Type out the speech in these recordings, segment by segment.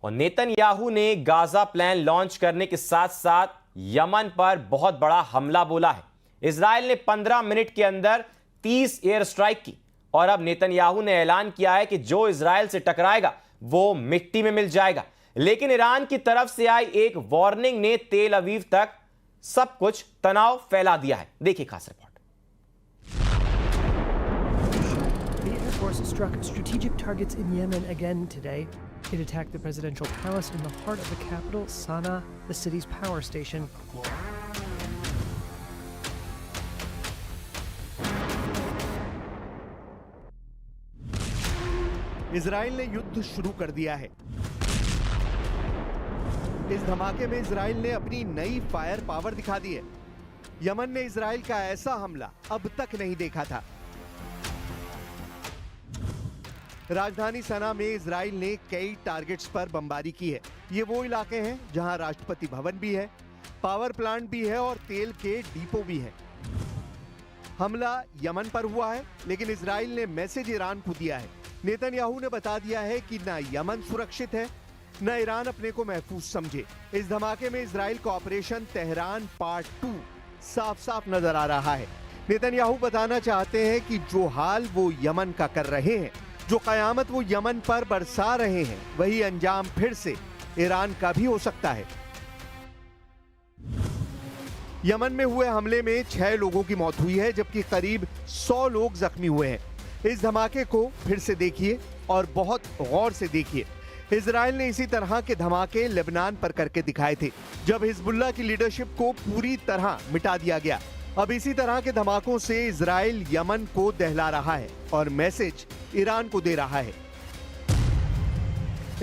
और नेतन्याहू ने Gaza plan launch करने के साथ साथ यमन पर बहुत बड़ा हमला बोला है। इजराइल ने 15 मिनट के अंदर 30 एयर स्ट्राइक की और अब नेतन्याहू ने ऐलान किया है कि जो इजराइल से टकराएगा वो मिट्टी में मिल जाएगा। लेकिन ईरान की तरफ से आई एक वार्निंग ने तेल अवीव तक सब कुछ तनाव फैला दिया है। देखिए खास report. The Air Force struck strategic targets in Yemen again today. It attacked the presidential palace in the heart of the capital, Sana'a, the city's power station. Israel ने युद्ध शुरू कर दिया है। इस धमाके में इजराइल ने अपनी नई फायर पावर दिखा दी है। यमन ने इजराइल का ऐसा हमला अब तक नहीं देखा था। राजधानी सना में इजराइल ने कई टारगेट्स पर बमबारी की है। ये वो इलाके हैं जहां राष्ट्रपति भवन भी है, पावर प्लांट भी है और तेल के डिपो भी हैं। हमला यमन पर हुआ है, लेकिन इजराइल ने मैसेज ईरान को दिया है। नेतन्याहू ने बता दिया है कि न यमन सुरक्षित है, न ईरान अपने को महफूज समझे। इस धमाके में इजराइल का ऑपरेशन तेहरान पार्ट 2 साफ साफ नजर आ रहा है। नेतन्याहू बताना चाहते हैं कि जो हाल वो यमन का कर रहे हैं, जो कयामत वो यमन पर बरसा रहे हैं, वही अंजाम फिर से ईरान का भी हो सकता है। यमन में हुए हमले में 6 लोगों की मौत हुई है, जबकि करीब 100 लोग जख्मी हुए हैं। इस धमाके को फिर से देखिए और बहुत गौर से देखिए। इजराइल ने इसी तरह के धमाके लेबनान पर करके दिखाए थे, जब हिजबुल्लाह की लीडरशिप को पूरी तरह मिटा दिया गया। अब इसी तरह के धमाकों से इजराइल यमन को दहला रहा है और मैसेज ईरान को दे रहा है।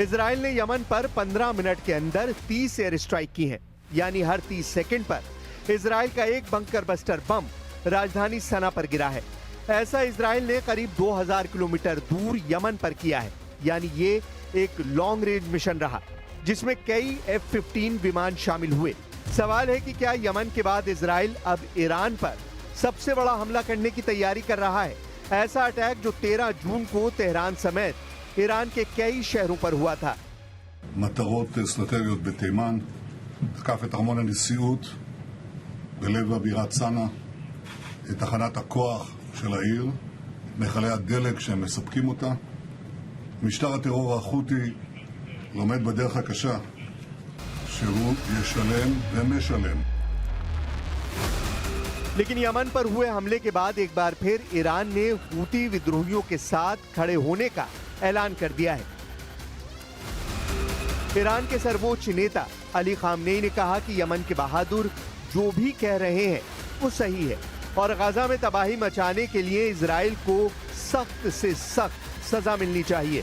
इजराइल ने यमन पर 15 मिनट के अंदर 30 एयर स्ट्राइक की हैं, यानी हर 30 सेकंड पर इजराइल का एक बंकर बस्टर बम राजधानी सना पर गिरा है। ऐसा इजराइल ने करीब 2000 किलोमीटर दूर यमन पर किया है, यानी ये एक लॉन्ग रेंज मिशन रहा, जिसमें कई F-15 विमान शामिल हुए। सवाल है कि क्या यमन के बाद इजराइल अब ईरान पर सबसे बड़ा हमला करने की तैयारी कर रहा है? ऐसा अटैक जो 13 जून को तेहरान समेत ईरान के कई शहरों पर हुआ था। מטרות אסטרטגיות בתימן, תקף את ארמון הנשיאות בלב הבירת סנה, את תחנת הכוח של העיר, את מכלי הדלק שהם מספקים אותה. משטר הטרור החותי לומד בדרך הקשה שהוא ישלם ומשלם. लेकिन यमन पर हुए हमले के बाद एक बार फिर ईरान ने हूती विद्रोहियों के साथ खड़े होने का ऐलान कर दिया है। ईरान के सर्वोच्च नेता अली खामनेई ने कहा कि यमन के बहादुर जो भी कह रहे हैं वो सही है और गाजा में तबाही मचाने के लिए इजराइल को सख्त से सख्त सजा मिलनी चाहिए।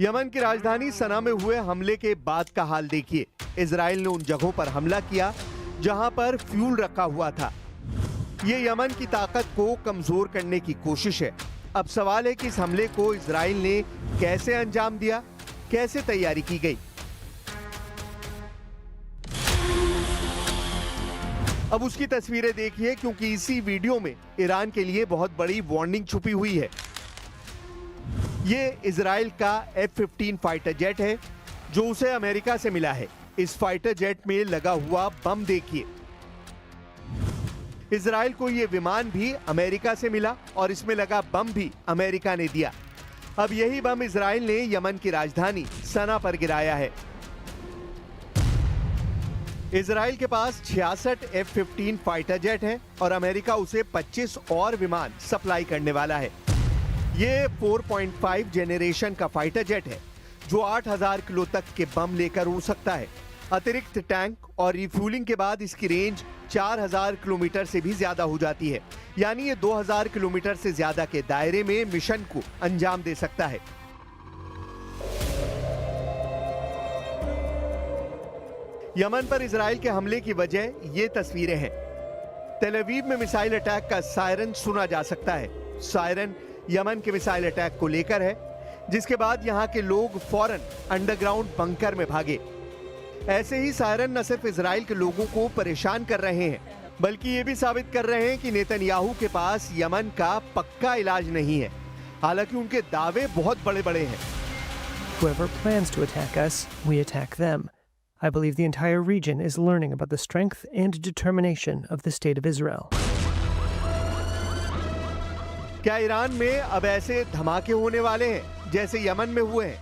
यमन की राजधानी सना में हुए हमले के बाद का हाल देखिए। इजराइल ने उन जगहों पर हमला किया जहां पर फ्यूल रखा हुआ था। ये यमन की ताकत को कमजोर करने की कोशिश है। अब सवाल है कि इस हमले को इजराइल ने कैसे अंजाम दिया, कैसे तैयारी की गई। अब उसकी तस्वीरें देखिए, क्योंकि इसी वीडियो में ईरान के लिए बहुत बड़ी वार्निंग छुपी हुई है। ये इजराइल का F-15 फाइटर जेट है जो उसे अमेरिका से मिला है। इस फाइटर जेट में लगा हुआ बम देखिए। इजराइल को ये विमान भी अमेरिका से मिला और इसमें लगा बम भी अमेरिका ने दिया। अब यही बम इजराइल ने यमन की राजधानी सना पर गिराया है। इजराइल के पास 66 F-15 फाइटर जेट हैं और अमेरिका उसे 25 और विमान सप्लाई करने वाला है। ये 4.5 जेनरेशन का फाइटर जेट है जो 8000 किलो तक के बम लेकर उड़ सकता है। अतिरिक्त टैंक और रिफ्यूलिंग के बाद इसकी रेंज 4000 किलोमीटर से भी ज्यादा हो जाती है, यानी ये 2000 किलोमीटर से ज्यादा के दायरे में मिशन को अंजाम दे सकता है। यमन पर इजराइल के हमले की वजह ये तस्वीरें हैं। तेल अवीव में मिसाइल अटैक का सायरन सुना जा सकता है। सायरन यमन के मिसाइल अटैक को लेकर है, जिसके बाद यहां के लोग फौरन अंडरग्राउंड बंकर में भागे। ऐसे ही सायरन न सिर्फ इजराइल के लोगों को परेशान कर रहे हैं, बल्कि ये भी साबित कर रहे हैं कि नेतन्याहू के पास यमन का पक्का इलाज नहीं है, हालांकि उनके दावे बहुत बड़े-बड़े हैं। Whoever plans to attack us, we attack them. I believe the entire region is learning about the strength and determination of the state of Israel. क्या ईरान में अब ऐसे धमाके होने वाले हैं जैसे यमन में हुए हैं?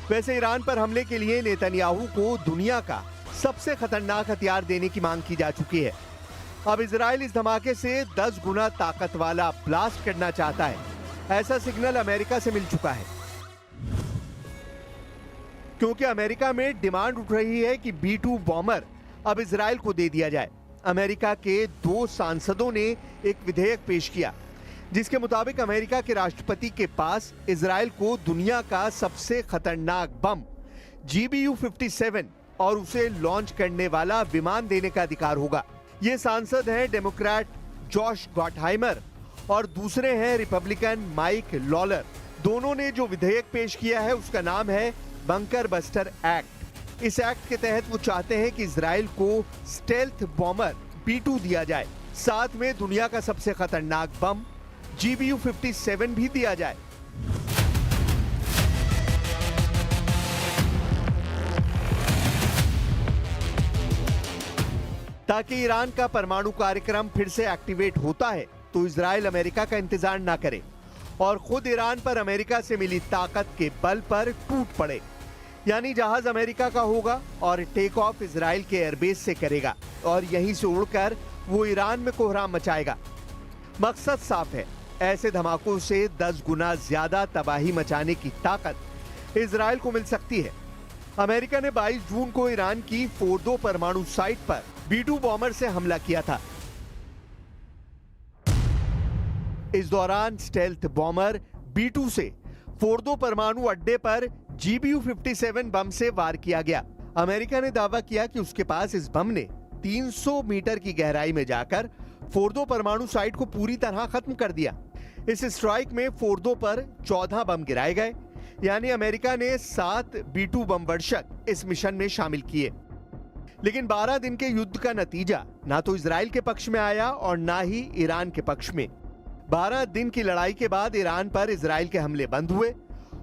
वैसे ईरान पर हमले के लिए नेतन्याहू को दुनिया का सबसे खतरनाक हथियार देने की मांग की जा चुकी है। अब इजराइल इस धमाके से 10 गुना ताकत वाला ब्लास्ट करना चाहता है। ऐसा सिग्नल अमेरिका से मिल चुका है, क्योंकि अमेरिका में डिमांड उठ रही है कि B-2 बॉम्बर अब इजराइल को दे दिया जाए। अमेरिका के 2 सांसदों ने एक विधेयक पेश किया, जिसके मुताबिक अमेरिका के राष्ट्रपति के पास इजराइल को दुनिया का सबसे खतरनाक बम GBU-57 और उसे लॉन्च करने वाला विमान देने का अधिकार होगा। ये सांसद हैं डेमोक्रेट जॉश गॉटहाइमर और दूसरे हैं रिपब्लिकन माइक लॉलर। दोनों ने जो विधेयक पेश किया है उसका नाम है बंकर बस्टर एक्ट। इस एक्ट के तहत वो चाहते हैं कि इजराइल को स्टेल्थ बॉम्बर B-2 दिया जाए, साथ में दुनिया का सबसे खतरनाक बम GBU-57 भी दिया जाए। ताकि ईरान का परमाणु कार्यक्रम फिर से एक्टिवेट होता है तो इजराइल अमेरिका का इंतजार ना करे और खुद ईरान पर अमेरिका से मिली ताकत के बल पर टूट पड़े। यानी जहाज अमेरिका का होगा और टेक ऑफ इजराइल के एयरबेस से करेगा और यहीं से उड़कर वो ईरान में कोहराम मचाएगा। मकसद साफ है, ऐसे धमाकों से 10 गुना ज्यादा तबाही मचाने की ताकत इजराइल को मिल सकती है। अमेरिका ने 22 जून को ईरान की फोर्दो परमाणु साइट पर B-2 बॉम्बर से हमला किया था। इस दौरान स्टेल्थ बॉम्बर B-2 से फोर्दो परमाणु अड्डे पर GBU-57 बम से वार किया गया। अमेरिका ने दावा किया कि उसके पास इस बम ने 300 मीटर की गहराई में जाकर फोर्दो परमाणु साइट को पूरी तरह खत्म कर दिया। इस स्ट्राइक में फोर्दो पर 14 बम गिराए गए, यानी अमेरिका ने 7 B-2 बम वर्षक इस मिशन में शामिल किए। लेकिन 12 दिन के युद्ध का नतीजा ना तो इजराइल के पक्ष में आया और ना ही ईरान के पक्ष में। 12 दिन की लड़ाई के बाद ईरान पर इजराइल के हमले बंद हुए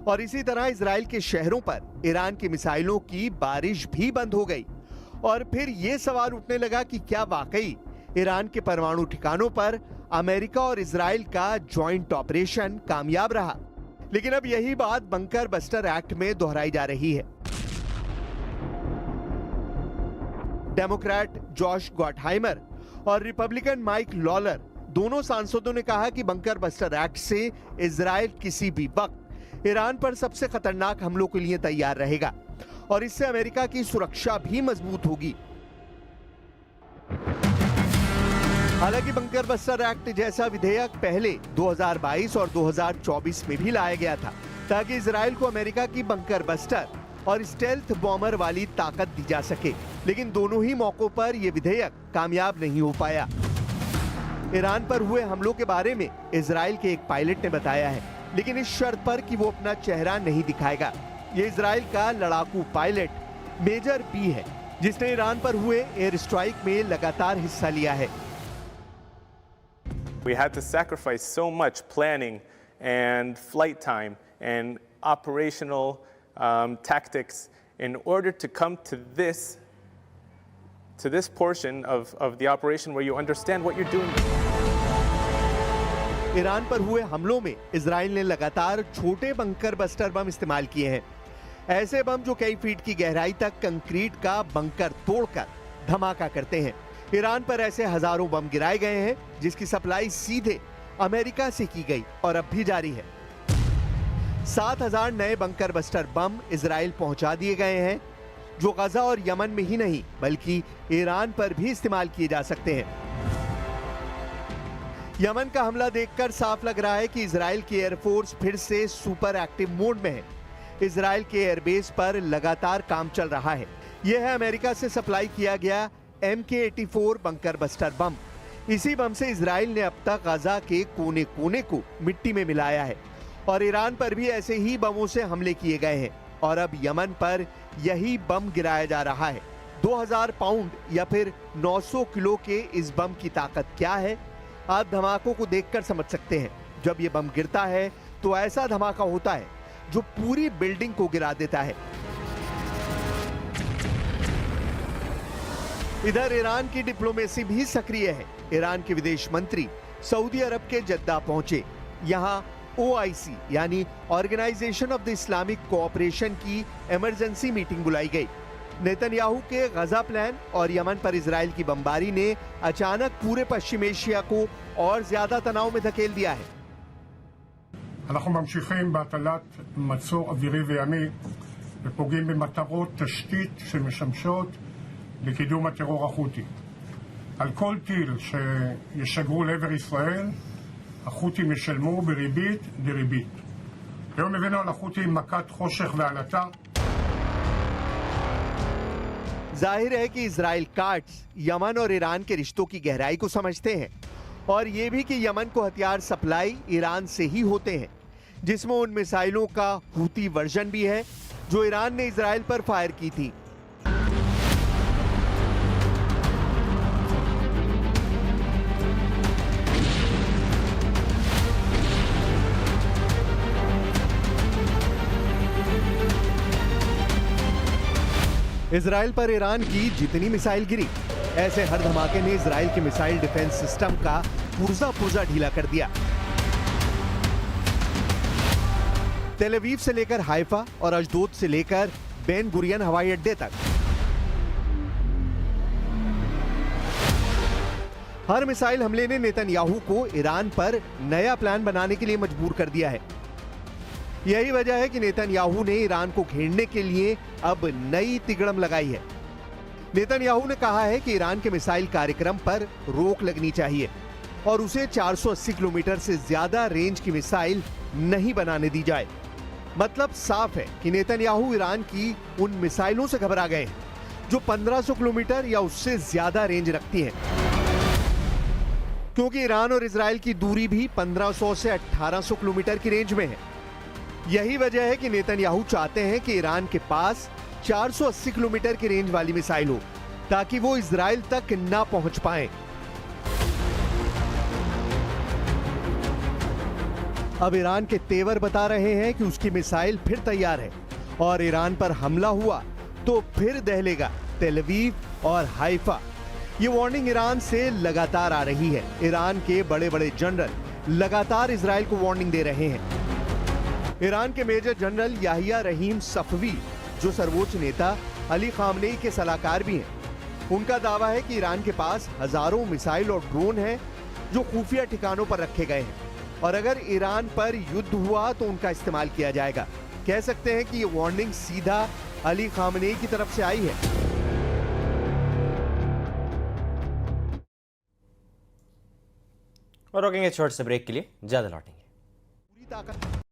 और इसी तरह इजराइल के शहरों पर ईरान की मिसाइलों की बारिश भी बंद हो गई। और फिर यह सवाल उठने लगा कि क्या वाकई ईरान के परमाणु ठिकानों पर अमेरिका और इजराइल का जॉइंट ऑपरेशन कामयाब रहा। लेकिन अब यही बात बंकर बस्टर एक्ट में दोहराई जा रही है। डेमोक्रेट जॉश गॉटहाइमर और रिपब्लिकन माइक लॉलर दोनों सांसदों ने कहा कि बंकर बस्टर एक्ट से इजराइल किसी भी वक्त ईरान पर सबसे खतरनाक हमलों के लिए तैयार रहेगा और इससे अमेरिका की सुरक्षा भी मजबूत होगी। हालांकि बंकर बस्टर एक्ट जैसा विधेयक पहले 2022 और 2024 में भी लाया गया था ताकि इजराइल को अमेरिका की बंकर बस्टर और स्टेल्थ बॉम्बर वाली ताकत दी जा सके, लेकिन दोनों ही मौकों पर यह विधेयक कामयाब नहीं हो पाया। ईरान पर हुए हमलों के बारे में इजराइल के एक पायलट ने बताया है, लेकिन इस शर्त पर कि वो अपना चेहरा नहीं दिखाएगा। ये इजराइल का लड़ाकू पायलट मेजर बी है, जिसने ईरान पर हुए एयर स्ट्राइक में लगातार हिस्सा लिया है। We had to sacrifice so much planning and flight time and operational tactics in order to come to this portion of the operation where you understand what you're doing. Iran पर हुए हमलों में Israel ने लगातार छोटे bunker buster bomb इस्तेमाल किए हैं। ऐसे बम जो कई फीट की गहराई तक कंक्रीट का बंकर तोड़कर धमाका करते हैं। ईरान पर ऐसे हजारों बम गिराए गए हैं जिसकी सप्लाई सीधे अमेरिका से की गई और अब भी जारी है। 7000 नए बंकर बस्टर बम इजराइल पहुंचा दिए गए हैं, जो गजा और यमन में ही नहीं बल्कि ईरान पर भी इस्तेमाल किए जा सकते हैं। यमन का हमला देखकर साफ लग रहा है कि इजराइल की एयरफोर्स फिर से सुपर एक्टिव मोड में है। इजराइल के एयरबेस पर लगातार काम चल रहा है, यह है अमेरिका से सप्लाई किया गया MK-84 बंकर बस्टर बम। इसी बम से इजराइल ने अब तक गाजा के कोने कोने को मिट्टी में मिलाया है और ईरान पर भी ऐसे ही बमों से हमले किए गए हैं और अब यमन पर यही बम गिराया जा रहा है। 2000 पाउंड या फिर 900 किलो के इस बम की ताकत क्या है, आप धमाकों को देखकर समझ सकते हैं। जब ये बम गिरता है तो ऐसा धमाका होता है जो पूरी बिल्डिंग को गिरा देता है। इधर ईरान की डिप्लोमेसी भी सक्रिय है। ईरान के विदेश मंत्री सऊदी अरब के जद्दा पहुंचे। यहां OIC यानी organisation of the Islamic cooperation की इमरजेंसी मीटिंग बुलाई गई। नेतन्याहू के गजा प्लान और यमन पर इजराइल की बमबारी ने अचानक पूरे पश्चिम एशिया को और ज्यादा तनाव में धकेल दिया है। אנחנו ממשיכים בהטלת מצור אווירי וימי ופוגעים במטרות תשתית שמשמשות לקידום הטרור החותי. על כל טיל שישגרו לעבר ישראל, החות'ים ישלמו בריבית דריבית. היום הבאנו על החות'ים מכת חושך ועלטה. जाहिर है कि इजराइल कार्ड्स यमन और ईरान के रिश्तों की गहराई को समझते हैं और ये भी कि यमन को हथियार सप्लाई ईरान से ही होते हैं, जिसमें उन मिसाइलों का हूती वर्जन भी है जो ईरान ने इजराइल पर फायर की थी। इजराइल पर ईरान की जितनी मिसाइल गिरी, ऐसे हर धमाके ने इजराइल के मिसाइल डिफेंस सिस्टम का पुर्जा ढीला कर दिया। तेल अवीव से लेकर हाइफा और अशदोद से लेकर बेन गुरियन हवाई अड्डे तक हर मिसाइल हमले ने नेतन्याहू को ईरान पर नया प्लान बनाने के लिए मजबूर कर दिया है। यही वजह है कि नेतन्याहू ने ईरान को घेरने के लिए अब नई तिगड़म लगाई है। नेतन्याहू ने कहा है कि ईरान के मिसाइल कार्यक्रम पर रोक लगनी चाहिए और उसे 480 किलोमीटर से ज्यादा रेंज की मिसाइल नहीं बनाने दी जाए। मतलब साफ है कि नेतन्याहू ईरान की उन मिसाइलों से घबरा गए हैं जो 1500 किलोमीटर या उससे ज्यादा रेंज रखती हैं, क्योंकि ईरान और इजराइल की दूरी भी 1500 से 1800 किलोमीटर की रेंज में है। यही वजह है कि नेतन्याहू चाहते हैं कि ईरान के पास 480 किलोमीटर की रेंज वाली मिसाइल हो ताकि वो इजराइल तक ना पहुंच पाए। अब ईरान के तेवर बता रहे हैं कि उसकी मिसाइल फिर तैयार है और ईरान पर हमला हुआ तो फिर दहलेगा तेल अवीव और हाइफा। ये वार्निंग ईरान से लगातार आ रही है। ईरान के बड़े बड़े जनरल लगातार इजराइल को वार्निंग दे रहे हैं। ईरान के मेजर जनरल याहिया रहीम सफवी, जो सर्वोच्च नेता अली खामनेई के सलाहकार भी हैं, उनका दावा है कि ईरान के पास हजारों मिसाइल और ड्रोन हैं जो खुफिया ठिकानों पर रखे गए हैं और अगर ईरान पर युद्ध हुआ तो उनका इस्तेमाल किया जाएगा। कह सकते हैं कि ये वार्निंग सीधा अली खामनेई की तरफ से आई है। और रोकेंगे छोटे से ब्रेक के लिए, ज्यादा लौटेंगे। पूरी ताकत